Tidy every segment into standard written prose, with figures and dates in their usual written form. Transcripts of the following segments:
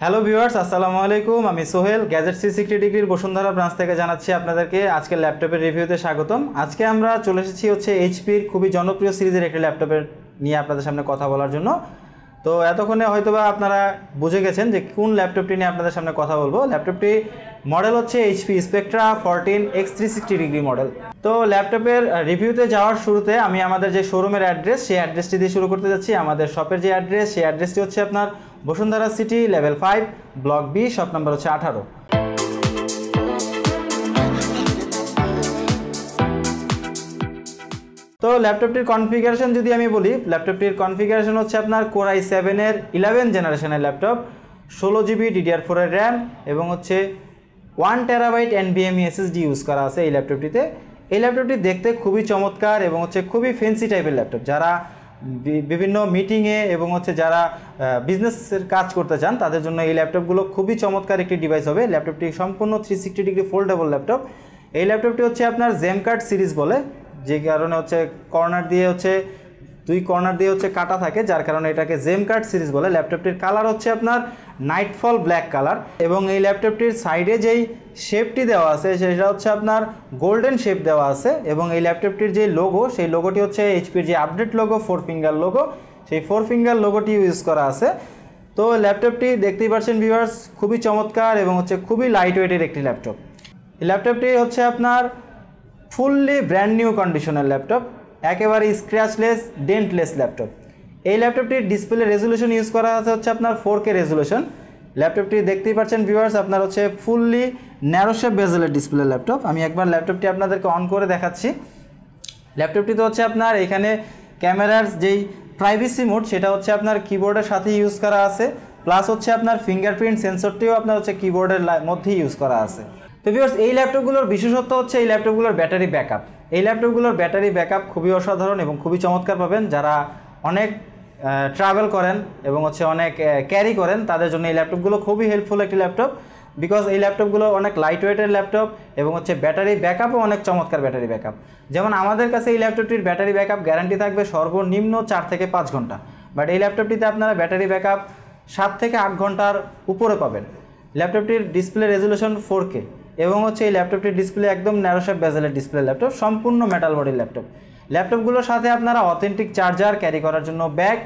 Hello viewers, আসসালামু আলাইকুম। আমি সোহেল, গ্যাজেট 360 ডিগ্রির বসুন্ধরা ব্রাঞ্চ থেকে জানাচ্ছি আপনাদেরকে আজকের ল্যাপটপের রিভিউতে স্বাগতম। আজকে আমরা চলে এসেছি এইচপির খুবই জনপ্রিয় সিরিজের একটি ল্যাপটপের নিয়ে আপনাদের সামনে কথা বলার জন্য। তো এতক্ষণে হয়তোবা আপনারা বুঝে গেছেন যে কোন ল্যাপটপটি নিয়ে আপনাদের সামনে কথা বলবো। ল্যাপটপটি মডেল হচ্ছে HP Spectra 14 X360 degree model. তো ল্যাপটপের রিভিউতে যাওয়ার শুরুতে আমি আমাদের যে শোরুমের অ্যাড্রেস, সেই অ্যাড্রেসটি দিয়ে শুরু করতে যাচ্ছি। আমাদের শপের যে অ্যাড্রেস, সেই অ্যাড্রেসটি হচ্ছে আপনার Bashundhara city level 5 block B, shop number হচ্ছে 18। তো ল্যাপটপটির কনফিগারেশন যদি আমি বলি, ল্যাপটপটির কনফিগারেশন হচ্ছে আপনার কোর i7 এর 11 জেনারেশনের ল্যাপটপ, 16GB DDR4 এর র্যাম এবং হচ্ছে 1TB NVMe SSD ইউজ করা আছে এই ল্যাপটপটিতে। এই ল্যাপটপটি দেখতে খুবই চমৎকার এবং হচ্ছে খুবই ফ্যান্সি টাইপের ল্যাপটপ। যারা বিভিন্ন মিটিংয়ে এবং হচ্ছে যারা বিজনেসের কাজ করতে চান তাদের জন্য এই ল্যাপটপগুলো খুবই চমৎকার একটি ডিভাইস হবে। ল্যাপটপটি সম্পূর্ণ 360 ডিগ্রি ফোল্ডেবল ল্যাপটপ। এই ল্যাপটপটি হচ্ছে আপনার জেম কাট সিরিজ বলে, যে কারণে হচ্ছে কর্নার দিয়ে হচ্ছে দুই কর্নার দিয়ে হচ্ছে কাটা থাকে, যার কারণে এটাকে জেম কাট সিরিজ বলে। ল্যাপটপটির কালার হচ্ছে আপনার নাইটফল ব্ল্যাক কালার এবং এই ল্যাপটপটির সাইডে যেই শেপটি দেওয়া আছে সেটা হচ্ছে আপনার গোল্ডেন শেপ দেওয়া আছে এবং এই ল্যাপটপটির যে লোগো, সেই লোগোটি হচ্ছে এইচপির যে আপডেট লোগো 4 ফিঙ্গার লোগো, সেই 4 ফিঙ্গার লোগোটি ইউজ করা আছে। তো ল্যাপটপটি দেখতেই পাচ্ছেন ভিউয়ার্স, খুবই চমৎকার এবং হচ্ছে খুবই লাইট ওয়েটের একটি ল্যাপটপ। এই ল্যাপটপটি হচ্ছে আপনার ফুললি ব্র্যান্ড নিউ কন্ডিশনের ল্যাপটপ, একেবারে স্ক্র্যাচলেস ডেন্টলেস ল্যাপটপ। এই ল্যাপটপটির ডিসপ্লে রেজুলেশন ইউজ করা আছে হচ্ছে আপনার 4K রেজুলেশন। ল্যাপটপটি দেখতেই পাচ্ছেন ভিউয়ার্স, আপনার হচ্ছে ফুললি ন্যারো শেপ বেজেলের ডিসপ্লে ল্যাপটপ। আমি একবার ল্যাপটপটি আপনাদেরকে অন করে দেখাচ্ছি। ল্যাপটপটিতে হচ্ছে আপনার এখানে ক্যামেরার যেই প্রাইভেসি মোড, সেটা হচ্ছে আপনার কিবোর্ডের সাথে ইউজ করা আছে, প্লাস হচ্ছে আপনার ফিঙ্গারপ্রিন্ট সেন্সরটিও আপনার হচ্ছে কিবোর্ডের মধ্যেই ইউজ করা আছে। তো ভিউয়ার্স, এই ল্যাপটপগুলোর বিশেষত্ব হচ্ছে এই ল্যাপটপগুলোর ব্যাটারি ব্যাকআপ। এই ল্যাপটপগুলোর ব্যাটারি ব্যাকআপ খুবই অসাধারণ এবং খুবই চমৎকার পাবেন। যারা অনেক ট্রাভেল করেন এবং হচ্ছে অনেক ক্যারি করেন তাদের জন্য এই ল্যাপটপগুলো খুবই হেল্পফুল একটি ল্যাপটপ, বিকজ এই ল্যাপটপগুলো অনেক লাইট ওয়েটের ল্যাপটপ এবং হচ্ছে ব্যাটারি ব্যাকআপও অনেক চমৎকার ব্যাটারি ব্যাকআপ। যেমন আমাদের কাছে এই ল্যাপটপটির ব্যাটারি ব্যাকআপ গ্যারান্টি থাকবে সর্বনিম্ন 4 থেকে 5 ঘন্টা, বাট এই ল্যাপটপটিতে আপনারা ব্যাটারি ব্যাকআপ 7 থেকে 8 ঘন্টার উপরে পাবেন। ল্যাপটপটির ডিসপ্লে রেজুলেশন 4K এবং হচ্ছে এই ল্যাপটপটির ডিসপ্লে একদম ন্যারো শেপ বেজেলের ডিসপ্লে ল্যাপটপ, সম্পূর্ণ মেটাল বডির ল্যাপটপ। ল্যাপটপগুলোর সাথে আপনারা অথেন্টিক চার্জার, ক্যারি করার জন্য ব্যাগ,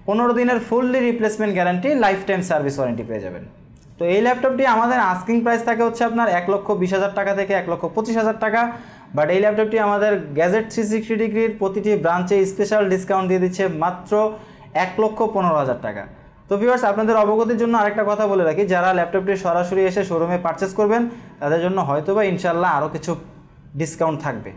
15 দিনের fully replacement guarantee, life time service warranty পেয়ে যাবেন। তো এই ল্যাপটপটি আমাদের আস্কিং প্রাইস থাকে হচ্ছে আপনার 1,20,000 টাকা থেকে 1,25,000 টাকা, বাট এই ল্যাপটপটি আমাদের গ্যাজেট 360 ডিগ্রির প্রতিটি ব্রাঞ্চে স্পেশাল ডিসকাউন্ট দিয়ে দিচ্ছে মাত্র 1,15,000 টাকা। তো ভিউয়ার্স, আপনাদের অবগতির জন্য আরেকটা কথা বলে রাখি, যারা ল্যাপটপটি সরাসরি এসে শোরুমে পারচেস করবেন তাদের জন্য হয়তোবা ইনশাল্লাহ আরও কিছু ডিসকাউন্ট থাকবে।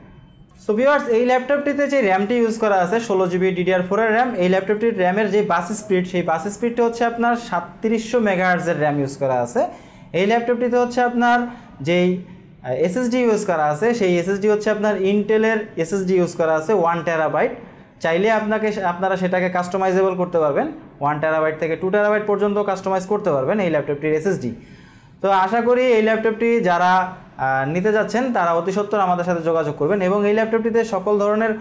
সো ভিউয়ার্স, এই ল্যাপটপটিতে যে র্যামটি ইউজ করা আছে 16GB DDR4 এর র্যাম। এই ল্যাপটপটির র্যামের যে বাস স্পিড, সেই বাস স্পিডটা হচ্ছে আপনার 3700 মেগাহার্টজের র্যাম ইউজ করা আছে। এই ল্যাপটপটিতে হচ্ছে আপনার যেই SSD ইউজ করা আছে, সেই SSD হচ্ছে আপনার ইন্টেলের SSD ইউজ করা আছে 1TB। চাইলে আপনারা সেটাকে কাস্টমাইজেবল করতে পারবেন, 1TB থেকে 2TB পর্যন্ত কাস্টমাইজ করতে পারবেন এই ল্যাপটপটির SSD। তো আশা করি এই ল্যাপটপটি যারা নিতে যাচ্ছেন তারা অতি সত্বর আমাদের সাথে যোগাযোগ করবেন এবং এই ল্যাপটপটিতে সকল ধরনের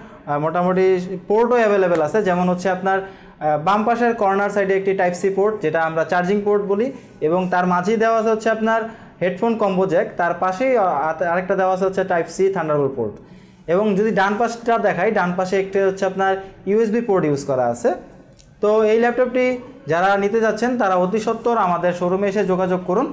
মোটামুটি পোর্টও অ্যাভেলেবেল আছে। যেমন হচ্ছে আপনার বাম পাশের কর্নার সাইডে একটি টাইপ সি পোর্ট, যেটা আমরা চার্জিং পোর্ট বলি, এবং তার মাঝেই দেওয়া আছে হচ্ছে আপনার হেডফোন কম্বো জ্যাক, তার পাশেই আরেকটা দেওয়া আছে হচ্ছে টাইপ সি থান্ডারবোল্ট পোর্ট। এবং যদি ডান পাশটা দেখাই, ডান পাশে একটি হচ্ছে আপনার USB পোর্ট ইউজ করা আছে। তো এই ল্যাপটপটি যারা নিতে যাচ্ছেন তারা অতি সত্বর আমাদের শোরুমে এসে যোগাযোগ করুন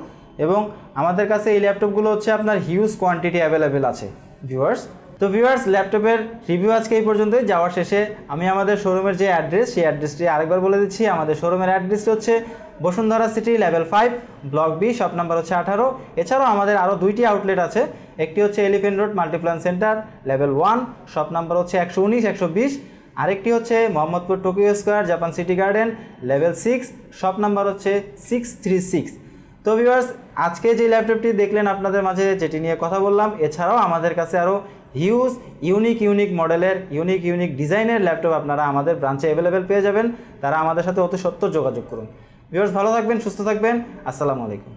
এবং আমাদের কাছে এই ল্যাপটপগুলো হচ্ছে আপনার হিউজ কোয়ান্টিটি অ্যাভেলেবেল আছে ভিউয়ার্স। তো ভিউয়ার্স, ল্যাপটপের রিভিউ আজকে এই পর্যন্তই। যাওয়ার শেষে আমি আমাদের শোরুমের যে অ্যাড্রেস, সেই অ্যাড্রেসটি আরেকবার বলে দিচ্ছি। আমাদের শোরুমের অ্যাড্রেসটি হচ্ছে Bashundhara city level 5 block B, shop number হচ্ছে 18। এছাড়াও আমাদের আরও 2টি আউটলেট আছে। একটি হচ্ছে elephant road Multiplan centre level 1, shop number হচ্ছে 119, 120। আরেকটি হচ্ছে Mohammadpur Tokyo square Japan city garden level 6, shop number হচ্ছে 636। তো ভিউয়ার্স, আজকে যে ল্যাপটপটি দেখলেন আপনাদের মাঝে, যেটি নিয়ে কথা বললাম, এছাড়াও আমাদের কাছে আরও হিউজ ইউনিক মডেলের ইউনিক ডিজাইনের ল্যাপটপ আপনারা আমাদের ব্রাঞ্চে অ্যাভেলেবেল পেয়ে যাবেন। তারা আমাদের সাথে অতি সত্বর যোগাযোগ করুন। ভিউয়ার্স, ভালো থাকবেন, সুস্থ থাকবেন। আসসালামু আলাইকুম।